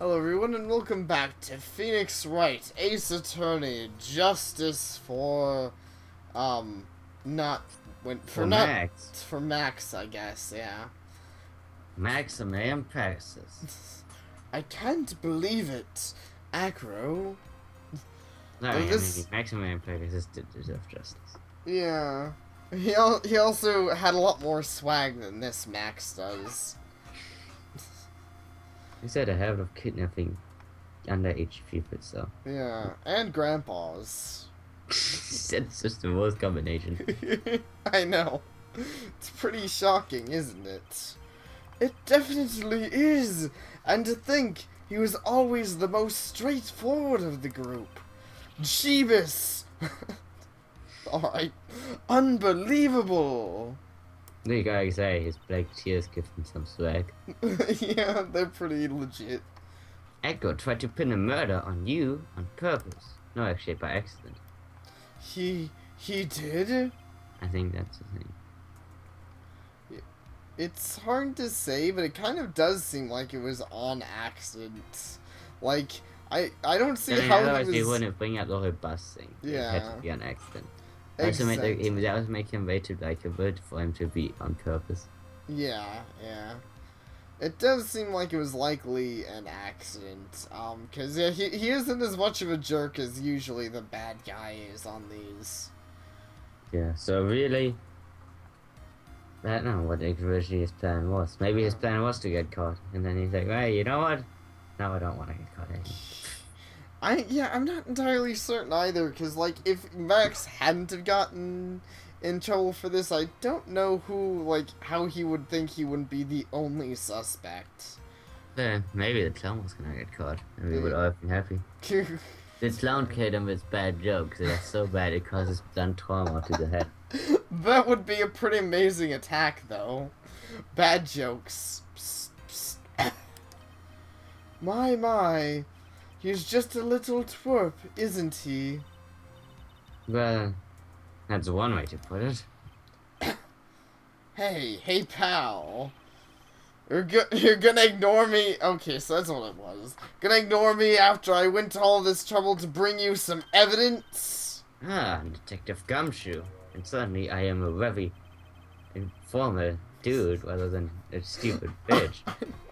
Hello everyone and welcome back to Phoenix Wright, Ace Attorney, Justice for, not, For Max. for Max, I guess, yeah. Maximum passes. I can't believe it, Acro. Sorry, This, Maximum passes did deserve justice. yeah. He also had a lot more swag than this Max does. He said a habit of kidnapping underage people, so. Yeah, and Grandpa's. He said it's just the worst combination. I know. It's pretty shocking, isn't it? It definitely is! And to think, he was always the most straightforward of the group. Jeebus! Alright. Unbelievable! You gotta say, his black tears give him some swag. Yeah, they're pretty legit. Echo tried to pin a murder on you on purpose. No, actually, by accident. He did? I think that's the thing. It's hard to say, but it kind of does seem like it was on accident. Like, I don't see how otherwise he they was... wouldn't bring up the whole bus thing. Yeah. It had to be on accident. Exactly. That was make him wait to like a bit for him to be on purpose. Yeah. It does seem like it was likely an accident, because yeah, he isn't as much of a jerk as usually the bad guy is on these. Yeah, so really, I don't know what originally his plan was. Maybe his plan was to get caught, and then he's like, hey, you know what? No, I don't want to get caught anymore. I'm not entirely certain either, because, like, if Max hadn't have gotten in trouble for this, I don't know how he would think he wouldn't be the only suspect. Then maybe the clown was gonna get caught, and we would all have been happy. The clown killed him with bad jokes, and that's so bad it causes blunt trauma to the head. That would be a pretty amazing attack, though. Bad jokes. Psst, psst. My. He's just a little twerp, isn't he? Well, that's one way to put it. Hey, pal. You're gonna ignore me? Okay, so that's what it was. Gonna ignore me after I went to all this trouble to bring you some evidence? Ah, Detective Gumshoe. And suddenly I am a very informal dude rather than a stupid bitch.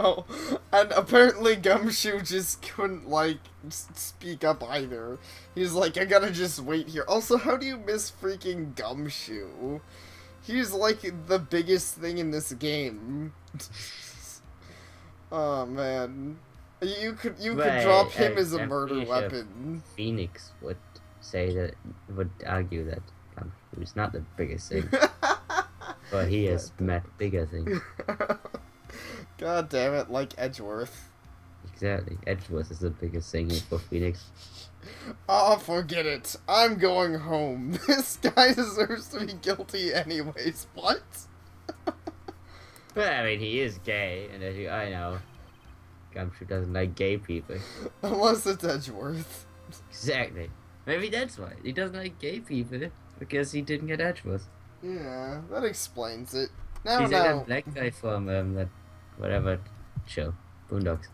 Oh, and apparently Gumshoe just couldn't, speak up either. He's like, I gotta just wait here. Also, how do you miss freaking Gumshoe? He's, like, the biggest thing in this game. Oh, man. You could drop him as a murder weapon. Phoenix would argue that Gumshoe is not the biggest thing. But he has met bigger things. God damn it, like Edgeworth. Exactly. Edgeworth is the biggest thing for Phoenix. Oh, forget it. I'm going home. This guy deserves to be guilty anyways. What? Well, I mean, he is gay, and I know, Gumshoe doesn't like gay people. Unless it's Edgeworth. Exactly. Maybe that's why. He doesn't like gay people, because he didn't get Edgeworth. Yeah, that explains it. He's like that black guy from that whatever show, Boondocks.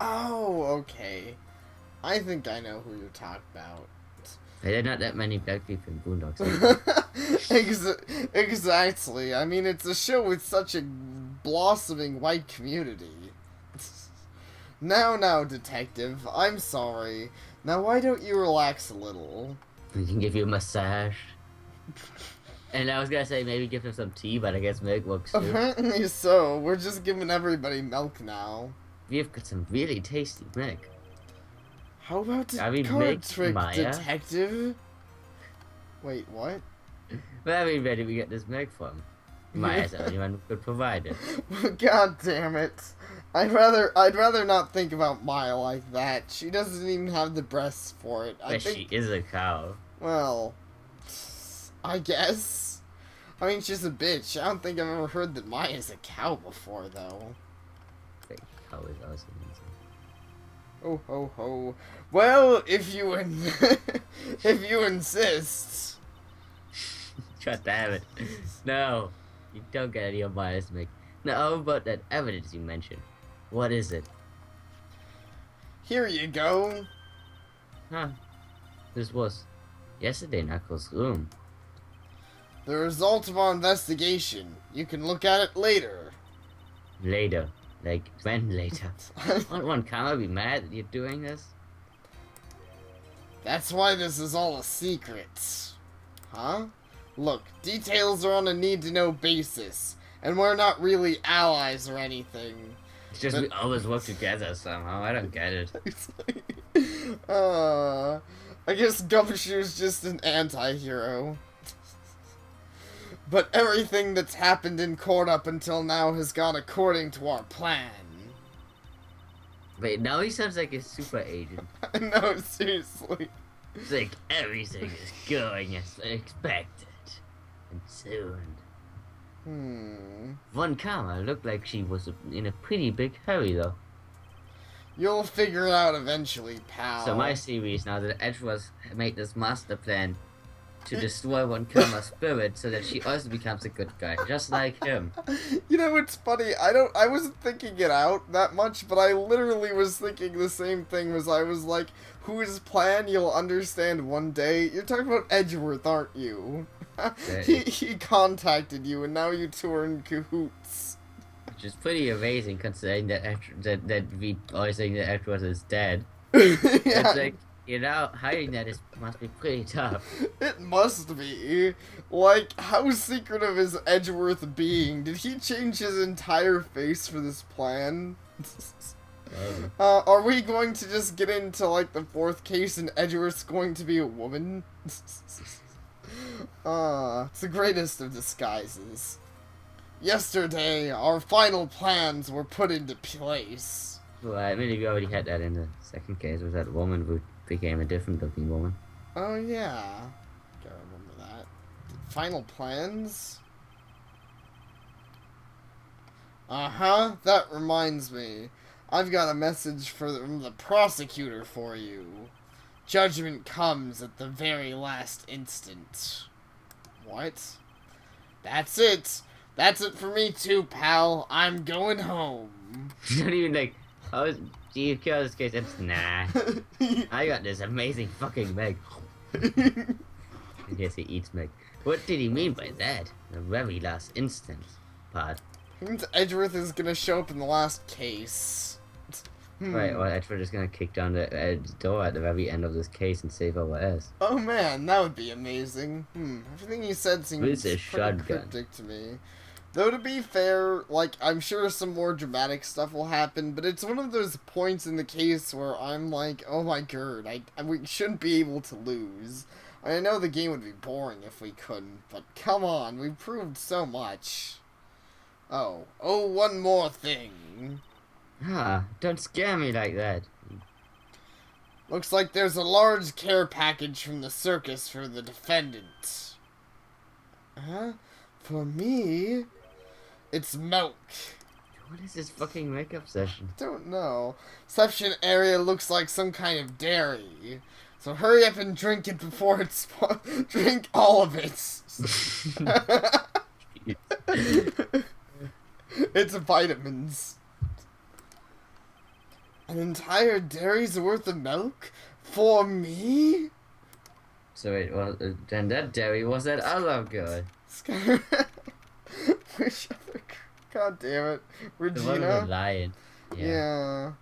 Oh, okay. I think I know who you're talking about. There are not that many black people in Boondocks. Exactly. I mean, it's a show with such a blossoming white community. Now, detective, I'm sorry. Now, why don't you relax a little? We can give you a massage. And I was gonna say maybe give him some tea, but I guess milk works too. Apparently so. We're just giving everybody milk now. We've got some really tasty milk. How about the card trick, detective? Wait, what? Well, I mean, where did we get this milk from? Maya's the only one who could provide it. God damn it. I'd rather not think about Maya like that. She doesn't even have the breasts for it. But she is a cow. Well, I guess. I mean, she's a bitch. I don't think I've ever heard that Maya's a cow before, though. The cow is awesome. Oh ho ho. Well, if you if you insist. God damn it. No, you don't get any of Maya's milk. Now, how about that evidence you mentioned? What is it? Here you go. Huh. This was yesterday in Echo's room. The result of our investigation. You can look at it later. Later. Like, when later? Won't one camera be mad that you're doing this? That's why this is all a secret. Huh? Look, details are on a need-to-know basis, and we're not really allies or anything. It's just we always work together somehow. I don't get it. I guess Gumshoe's just an anti-hero. But everything that's happened in court up until now has gone according to our plan. Wait, now he sounds like a super agent. No, seriously. It's like everything is going as expected. And soon. Von Karma looked like she was in a pretty big hurry though. You'll figure it out eventually, pal. So my theory now that Edgeworth made this master plan to destroy Von Karma's spirit so that she also becomes a good guy, just like him. You know what's funny? I wasn't thinking it out that much, but I literally was thinking the same thing. Was I was like, whose plan you'll understand one day? You're talking about Edgeworth, aren't you? He contacted you, and now you two are in cahoots. Which is pretty amazing considering that that we always think that Edgeworth is dead. Yeah. It's like, you know, hiding that must be pretty tough. It must be. Like, how secretive is Edgeworth being? Did he change his entire face for this plan? Are we going to just get into, like, the fourth case and Edgeworth's going to be a woman? It's the greatest of disguises. Yesterday, our final plans were put into place. Well, I mean, we already had that in the second case, was that woman who became a different looking woman. Oh, yeah. Gotta remember that. Final plans? Uh-huh, that reminds me. I've got a message from the prosecutor for you. Judgment comes at the very last instant. What? That's it. That's it for me too, pal. I'm going home. Not even like, do you kill this case? It's nah. I got this amazing fucking Meg. I guess he eats Meg. What did he mean by that? The very last instant part. Means Edgeworth is gonna show up in the last case. Right, well, Edgeworth is gonna kick down the door at the very end of this case and save our ass. Oh man, that would be amazing. Everything you said seems pretty shotgun cryptic to me. Though to be fair, like, I'm sure some more dramatic stuff will happen, but it's one of those points in the case where I'm like, oh my god, we shouldn't be able to lose. I know the game would be boring if we couldn't, but come on, we proved so much. Oh, one more thing. Don't scare me like that. Looks like there's a large care package from the circus for the defendant. Huh? For me? It's milk. What is this fucking makeup session? Don't know. Reception area looks like some kind of dairy. So hurry up and drink it before it's... Drink all of it. It's vitamins. An entire dairy's worth of milk? For me? So it was... then that dairy was that other guy. Which other... God damn it. Regina? The one with the lion. Yeah.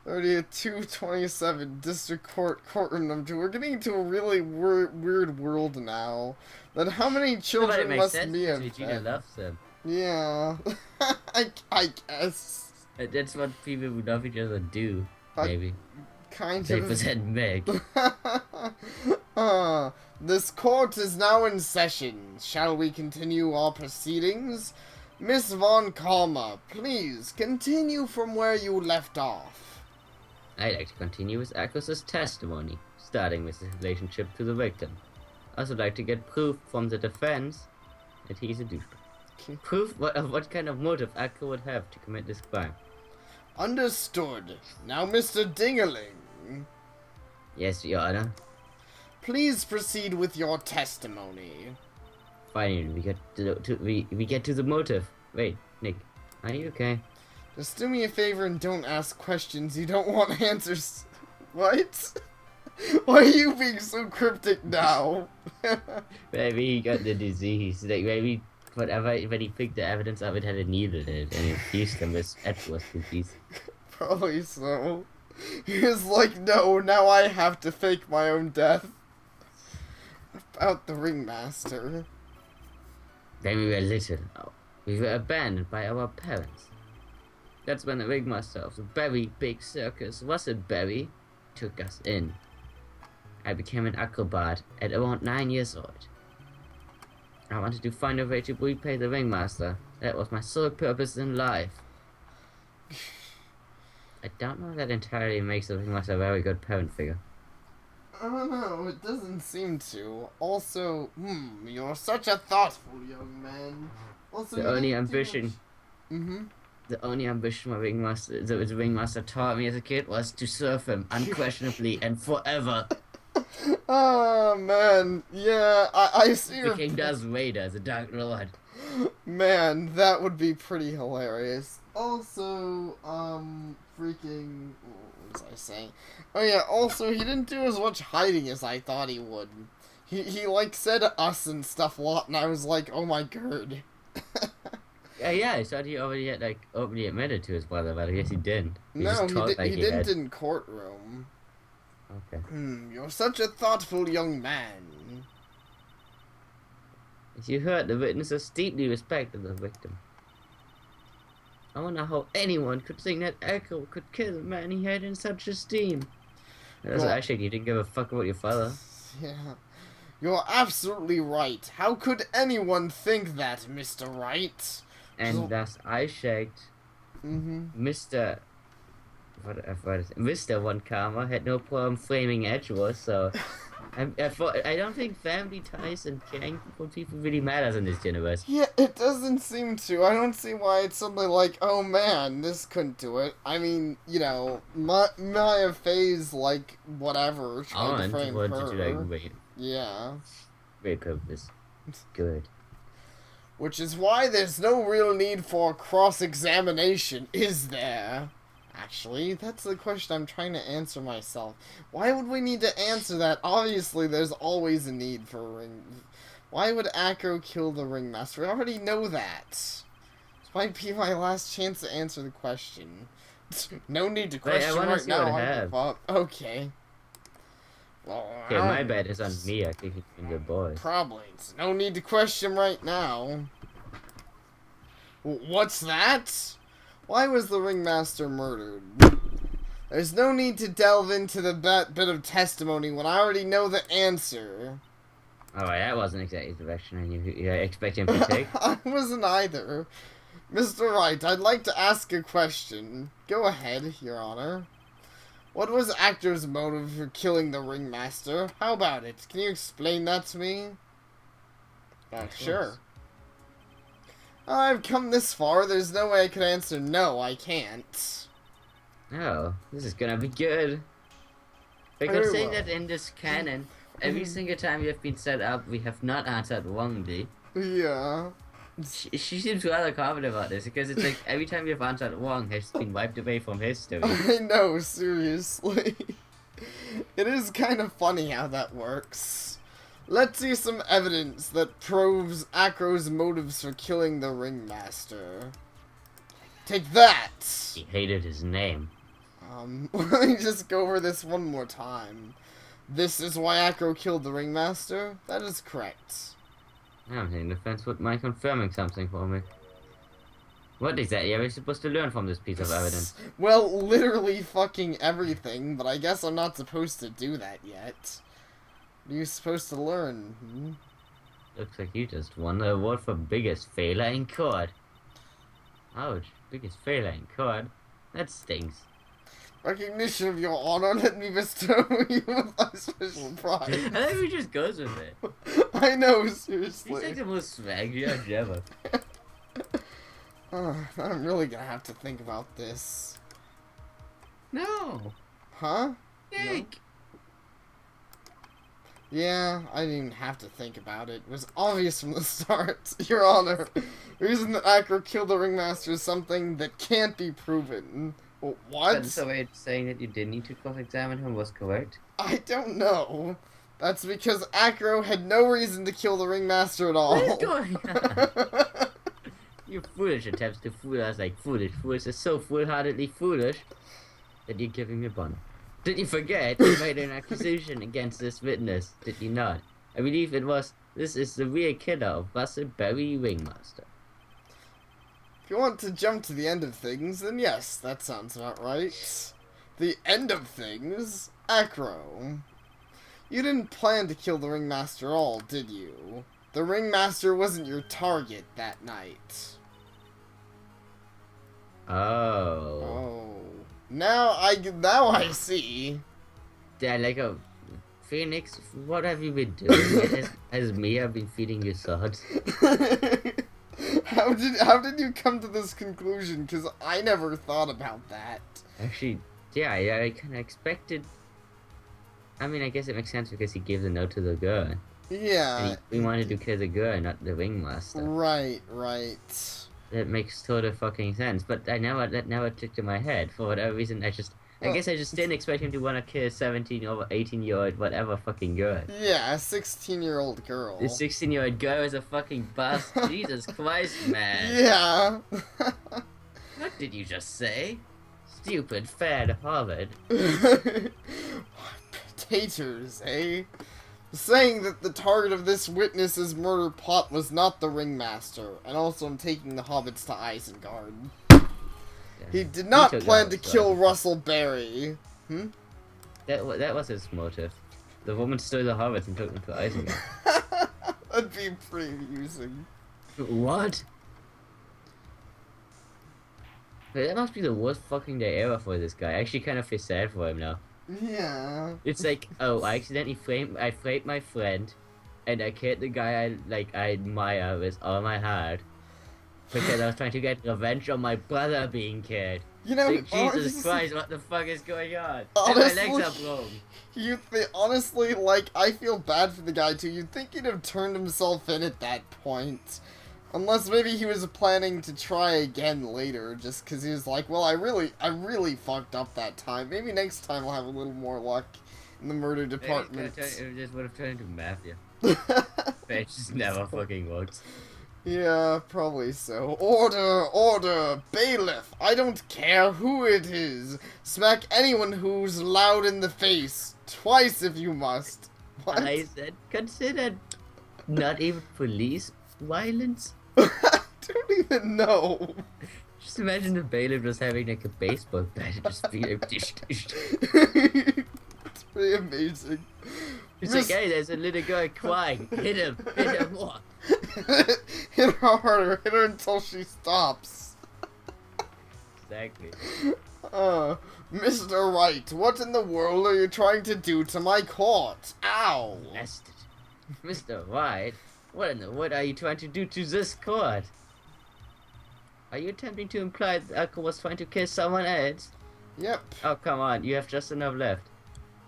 227 District Courtroom number 2. We're getting into a really weird world now. Then how many children must be of Regina loves them. Yeah. I guess. That's what people who love each other do, maybe. Kind They of. present Meg. This court is now in session. Shall we continue our proceedings? Miss Von Kalma, please continue from where you left off. I'd like to continue with Akos's testimony, starting with his relationship to the victim. I also like to get proof from the defense that he's a douchebag. Proof of what kind of motive Akko would have to commit this crime. Understood. Now, Mr. Dingerling. Yes, Your Honor. Please proceed with your testimony. Finally, we get to the motive. Wait, Nick, are you okay? Just do me a favor and don't ask questions you don't want answers What? Why are you being so cryptic now? Maybe he got the disease. Like maybe whatever when he picked the evidence of it had a needle in it and infused them with Edward's disease. Probably so. He was like, no, now I have to fake my own death. About the ringmaster. When we were little, we were abandoned by our parents. That's when the ringmaster of the very big circus, was it Barry, took us in. I became an acrobat at around 9 years old. I wanted to find a way to repay the ringmaster. That was my sole purpose in life. I don't know if that entirely makes the ringmaster a very good parent figure. I don't know, it doesn't seem to. Also, you're such a thoughtful young man. Also, The only ambition my the ringmaster taught me as a kid was to serve him unquestionably and forever. Oh, man. Yeah, I see your... Became Darth Vader, the Dark Lord. Man, that would be pretty hilarious. Also, freaking... What was I saying? Oh yeah, also, he didn't do as much hiding as I thought he would. He like, said us and stuff a lot, and I was like, oh my god. Yeah, I thought he already had, like, openly admitted to his brother, but I guess he didn't. He didn't in courtroom. Okay. You're such a thoughtful young man. As you heard, the witnesses deeply respected the victim. I wonder how anyone could think that Echo could kill a man he had in such esteem. Actually, you didn't give a fuck about your father. Yeah. You're absolutely right. How could anyone think that, Mr. Wright? And thus I shaked. Mr. Mr. One Karma had no problem flaming Edgeworth, so I don't think family ties and caring for people really matters in this universe. Yeah, it doesn't seem to. I don't see why it's suddenly like, oh man, this couldn't do it. I mean, you know, Maya Faye's like, whatever, trying to frame her. Yeah. Great purpose. Good. Which is why there's no real need for cross-examination, is there? Actually, that's the question I'm trying to answer myself. Why would we need to answer that? Obviously, there's always a need for a ring. Why would Acro kill the ringmaster? We already know that. This might be my last chance to answer the question. No need to question right now. Okay. Well, okay, my bet is on me. I think it's in the boys. Probably. It's no need to question right now. What's that? Why was the ringmaster murdered? There's no need to delve into that bit of testimony when I already know the answer. Alright, that wasn't exactly the direction you expect him to take. I wasn't either. Mr. Wright, I'd like to ask a question. Go ahead, Your Honor. What was Actor's motive for killing the ringmaster? How about it? Can you explain that to me? Sure. I've come this far, there's no way I could answer no, I can't. Oh, this is gonna be good. Because saying that in this canon, every single time we have been set up, we have not answered wrongly. Yeah. She seems rather confident about this, because it's like every time we have answered wrong, has been wiped away from history. I know, seriously. It is kind of funny how that works. Let's see some evidence that proves Acro's motives for killing the ringmaster. Take that! He hated his name. Let me just go over this one more time. This is why Acro killed the ringmaster? That is correct. I don't think the defense would mind confirming something for me. What exactly are we supposed to learn from this piece of evidence? Well, literally fucking everything, but I guess I'm not supposed to do that yet. What are you supposed to learn? Looks like you just won the award for biggest failure in court. Ouch, biggest failure in court? That stings. Recognition of your honor, let me bestow you with my special prize. I think he just goes with it. I know, seriously. He's like the most swaggy I've ever. I'm really gonna have to think about this. No. Huh? Think. No? Yeah, I didn't even have to think about it. It was obvious from the start, Your Honor. The reason that Acro killed the ringmaster is something that can't be proven. What? So way saying that you didn't need to cross-examine him was correct? I don't know. That's because Acro had no reason to kill the ringmaster at all. What is going on? Your foolish attempts to fool us like foolish fools are so foolhardily foolish that you're giving me a bun. Did you forget you made an accusation against this witness, did you not? I believe this is the real killer of Russell Berry Ringmaster. If you want to jump to the end of things, then yes, that sounds about right. The end of things? Acro. You didn't plan to kill the ringmaster at all, did you? The ringmaster wasn't your target that night. Oh. Oh. Now I see. Yeah, like a Phoenix, what have you been doing? Has Mia been feeding you swords? How did you come to this conclusion? Because I never thought about that. Actually, yeah, I kind of expected. I mean, I guess it makes sense because he gave the note to the girl. Yeah. And we wanted to kill the girl, not the ringmaster. Right. That makes total fucking sense. But that never took to my head for whatever reason. I guess I just didn't expect him to want to kill a 17 or 18-year-old whatever fucking girl. Yeah, a 16-year-old girl. The 16-year-old girl is a fucking bust. Jesus Christ, man. Yeah. What did you just say? Stupid, fat Harvard. Potatoes, eh? Saying that the target of this witness's murder plot was not the ringmaster, and also I'm taking the hobbits to Isengard. He did not plan to kill Russell Berry. That was his motive. The woman stole the hobbits and took them to Isengard. That'd be pretty amusing. What? That must be the worst fucking day ever for this guy. I actually kind of feel sad for him now. Yeah. It's like, oh, I accidentally framed my friend, and I killed the guy I admire with all my heart, because I was trying to get revenge on my brother being killed. You know, like, Jesus Christ, what the fuck is going on? Honestly, and my legs are blown. Honestly, like, I feel bad for the guy too. You'd think he'd have turned himself in at that point. Unless maybe he was planning to try again later, just because he was like, well, I really fucked up that time. Maybe next time I'll have a little more luck in the murder department. It just would have turned into mafia. It just never fucking worked. Yeah, probably so. Order! Bailiff! I don't care who it is! Smack anyone who's loud in the face! Twice if you must! What? I said, consider not even police violence? I don't even know. Just imagine the bailiff just having like a baseball bat and just being like, dish, dish. It's pretty amazing. It's like, hey, there's a little girl crying. Hit him more. Hit her harder. Hit her until she stops. Exactly. Mr. Wright, what in the world are you trying to do to my court? Ow! Blasted. Mr. Wright, what in the world are you trying to do to this court? Are you attempting to imply that Uncle was trying to kill someone else? Yep. Oh, come on, you have just enough left.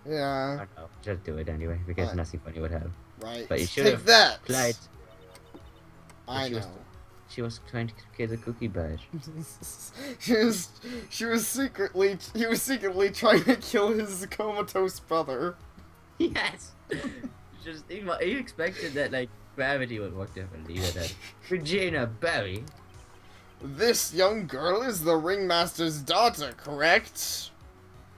Yeah. Oh, no, just do it anyway, because nothing funny would happen. Right. But you should Take have that! applied. I know. She was trying to kill the cookie badge. He was secretly trying to kill his comatose brother. Yes! Just think about, you expected that, like, gravity would work differently than that. Regina Berry? This young girl is the ringmaster's daughter, correct?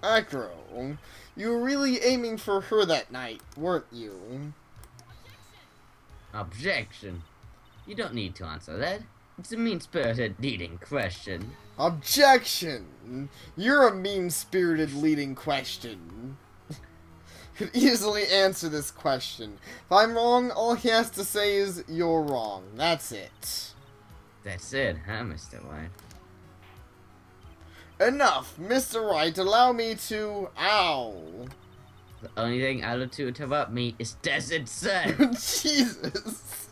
Acro, you were really aiming for her that night, weren't you? Objection. You don't need to answer that. It's a mean-spirited leading question. Objection! You're a mean-spirited leading question. Could easily answer this question. If I'm wrong, all he has to say is, you're wrong. That's it. That's it, huh, Mr. White? Enough! Mr. Wright, allow me to... Ow! The only thing allowed to interrupt me is Desert Sun. Jesus!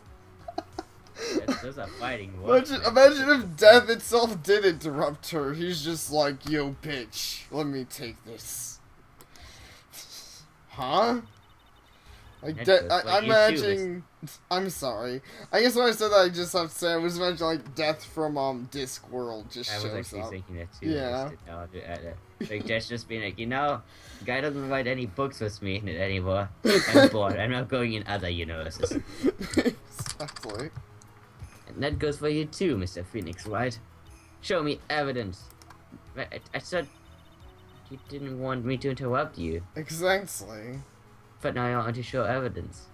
Those are fighting words. Imagine if death itself did interrupt her. He's just like, yo, bitch, let me take this. Huh? Like, That goes for I'm you too, imagining... I'm sorry. I guess when I said that, I just have to say, I was imagining, like, death from, Discworld just I was shows actually up. thinking that too. Yeah. Like, Jess just being like, the guy doesn't provide any books with me in it anymore. I'm bored. I'm not going in other universes. Exactly. And that goes for you too, Mr. Phoenix, right? Show me evidence. I said you didn't want me to interrupt you, Exactly. but now I want to show evidence.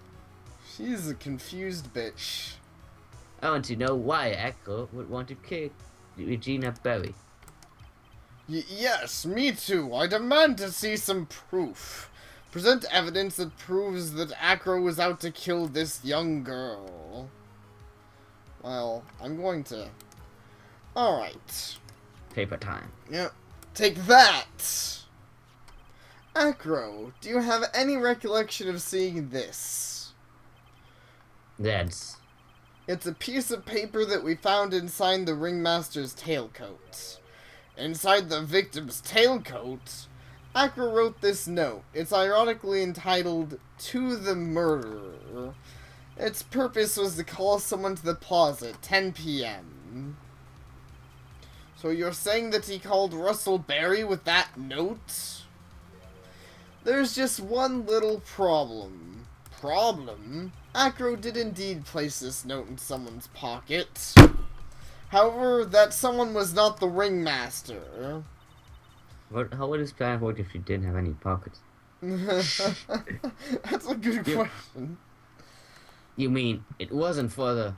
She's a confused bitch. I want to know why Echo would want to kill Regina Berry. Yes, me too. I demand to see some proof. Present evidence that proves that Acro was out to kill this young girl. Well, I'm going to... Alright. Paper time. Yep. Take that! Acro, do you have any recollection of seeing this? That's... It's a piece of paper that we found inside the ringmaster's tailcoat. Inside the victim's tailcoat, Acro wrote this note. It's ironically entitled, "To the Murderer." Its purpose was to call someone to the plaza at 10 p.m. So you're saying that he called Russell Berry with that note? There's just one little problem. Problem? Acro did indeed place this note in someone's pocket. However, that someone was not the ringmaster. How would his plan work if you didn't have any pockets? That's a good question. You mean it wasn't for the...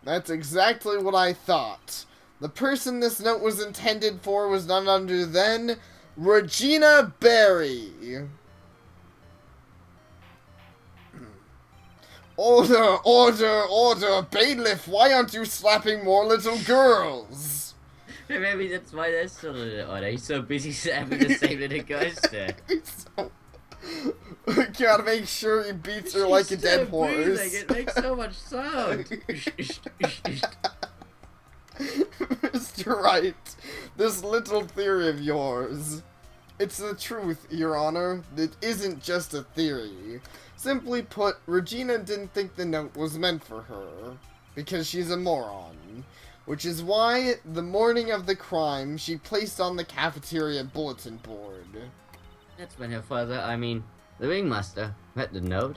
That's exactly what I thought. The person this note was intended for was none other than Regina Berry. Order, order, order, bailiff, why aren't you slapping more little girls? Maybe that's why they're still in the order. He's so busy slapping the same little girls there. Gotta make sure he beats her like a dead horse. It makes so much sound. Mr. Wright, this little theory of yours. It's the truth, Your Honor. It isn't just a theory. Simply put, Regina didn't think the note was meant for her, because she's a moron. Which is why, the morning of the crime, she placed on the cafeteria bulletin board. That's when her father, the ringmaster, read the note.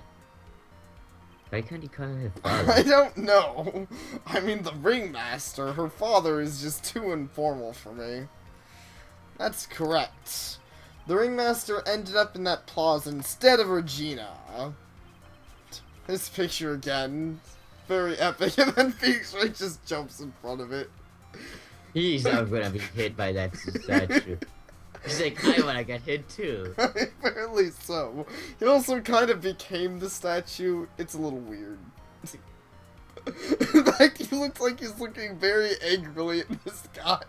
Why can't he call her her father? I don't know. I mean, the ringmaster, her father is just too informal for me. That's correct. The ringmaster ended up in that plaza instead of Regina. This picture again. Very epic, and then Phoenix Wright just jumps in front of it. He's not gonna be hit by that statue. He's like, I wanna get hit too. Apparently so. He also kind of became the statue. It's a little weird. Like, he looks like he's looking very angrily at this guy.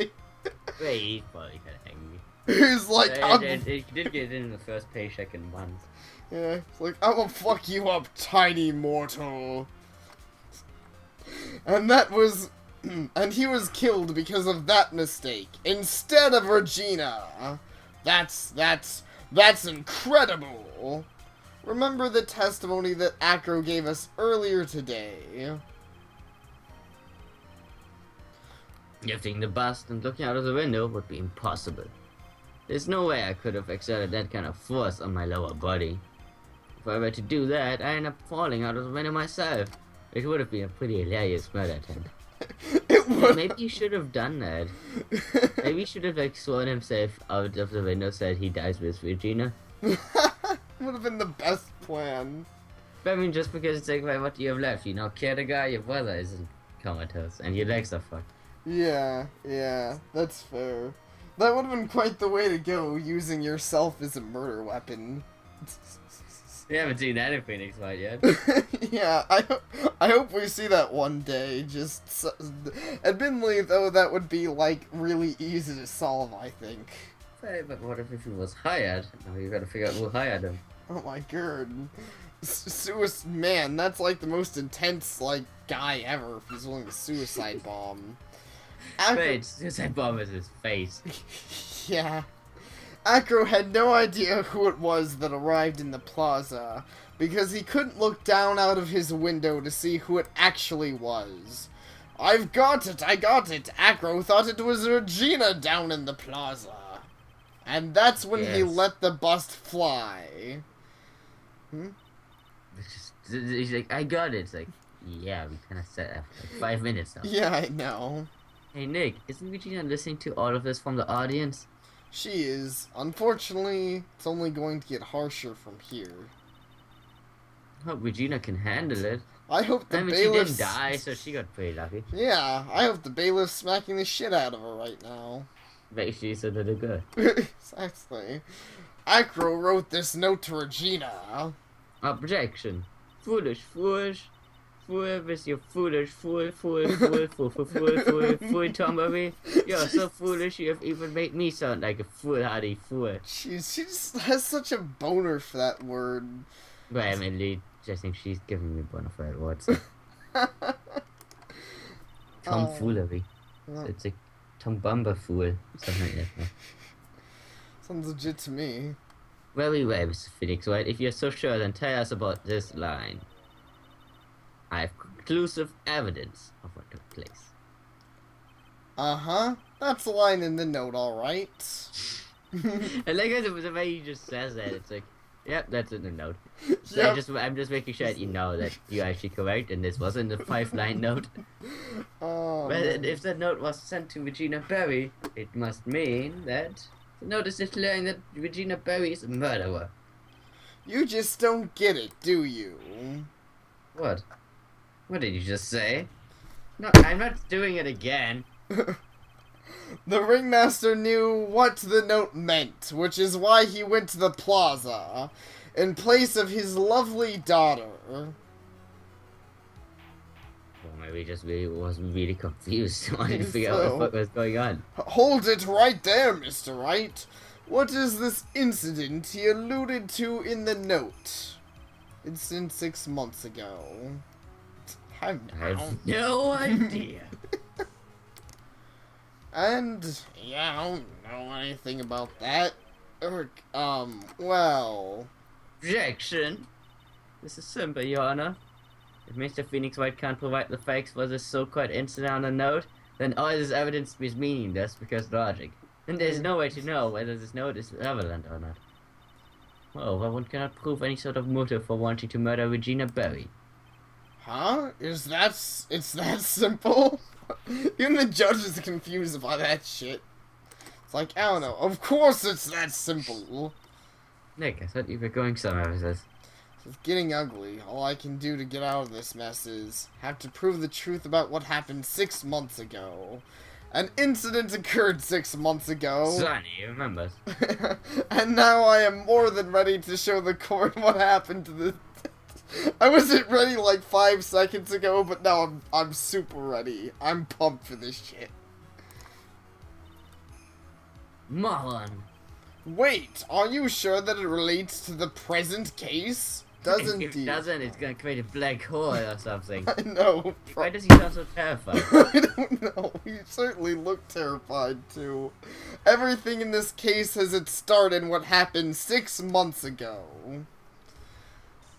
Wait, he's probably kinda angry. He's like, he did get in the first paycheck in months. Yeah, it's like, I will fuck you up, tiny mortal. And that was... and he was killed because of that mistake, instead of Regina. That's incredible. Remember the testimony that Acro gave us earlier today. Lifting the bust and looking out of the window would be impossible. There's no way I could have exerted that kind of force on my lower body. If I were to do that, I end up falling out of the window myself. It would have been a pretty hilarious murder attempt. It would. Maybe you should have done that. Maybe he should have sworn himself out of the window, said he dies with Regina. Would have been the best plan. But just because it's like, well, what do you have left? Kill the guy, your brother isn't comatose, and your legs are fucked. Yeah, that's fair. That would have been quite the way to go, using yourself as a murder weapon. We haven't seen that in Phoenix Wright yet. Yeah, I hope we see that one day. Just admittedly, though, that would be like really easy to solve. I think. Hey, but what if he was hired? Now you gotta figure out who hired him. Oh my god, man, that's like the most intense guy ever. If he's willing to suicide bomb. Wait, suicide bomb is his face. Yeah. Acro had no idea who it was that arrived in the plaza, because he couldn't look down out of his window to see who it actually was. I've got it, I got it. Acro thought it was Regina down in the plaza. And that's when he let the bust fly. He's like, I got it. It's like, yeah, we kind of set up like 5 minutes now. Yeah, I know. Hey, Nick, isn't Regina listening to all of this from the audience? She is. Unfortunately, it's only going to get harsher from here. I hope Regina can handle it. I hope the she bailiff's... didn't die, so she got pretty lucky. Yeah, I hope the bailiff's smacking the shit out of her right now. Bet she said that good. Exactly. Acro wrote this note to Regina. Objection. Foolish, foolish. Fool with your foolish, fool, Tomberry. You're so foolish you have even made me sound like a foolhardy fool. She just has such a boner for that word. But I mean, I think she's giving me bona fide words. Tomfoolery. It's like Tombumba fool. Something like that. Sounds legit to me. Very well, Mr. Phoenix Wright. If you're so sure, then tell us about this line. I have conclusive evidence of what took place. Uh-huh. That's a line in the note, alright. I like it the way he just says that. It's like, yep, that's in the note. So Yep. I'm just making sure that you know that you're actually correct and this wasn't the 5-line note. Oh, Well, if that note was sent to Regina Berry, it must mean that the note is declaring that Regina Berry is a murderer. you just don't get it, do you? What? What did you just say? No, I'm not doing it again. The ringmaster knew what the note meant, which is why he went to the plaza in place of his lovely daughter. Well, maybe just was really confused. I didn't figure out what was going on. Hold it right there, Mr. Wright. What is this incident he alluded to in the note? It's in 6 months ago. I have no idea. And, yeah, I don't know anything about that. Well... Objection. This is simple, Your Honor. If Mr. Phoenix Wright can't provide the facts for this so-called incident on the note, then all this evidence is meaningless because logic. And there's no way to know whether this note is relevant or not. Oh, well, one cannot prove any sort of motive for wanting to murder Regina Berry. Huh? It's that simple? Even the judge is confused by that shit. It's like, I don't know. Of course it's that simple. Nick, I thought you were going somewhere with this. It's getting ugly. All I can do to get out of this mess is have to prove the truth about what happened 6 months ago. An incident occurred 6 months ago. Sonny, remember. And now I am more than ready to show the court what happened to the... I wasn't ready like 5 seconds ago, but now I'm super ready. I'm pumped for this shit. Moron. Wait, are you sure that it relates to the present case? Doesn't If it he? doesn't, it's gonna create a black hole or something. I know. Why does he sound so terrified? I don't know. He certainly looked terrified too. Everything in this case has its start in what happened 6 months ago.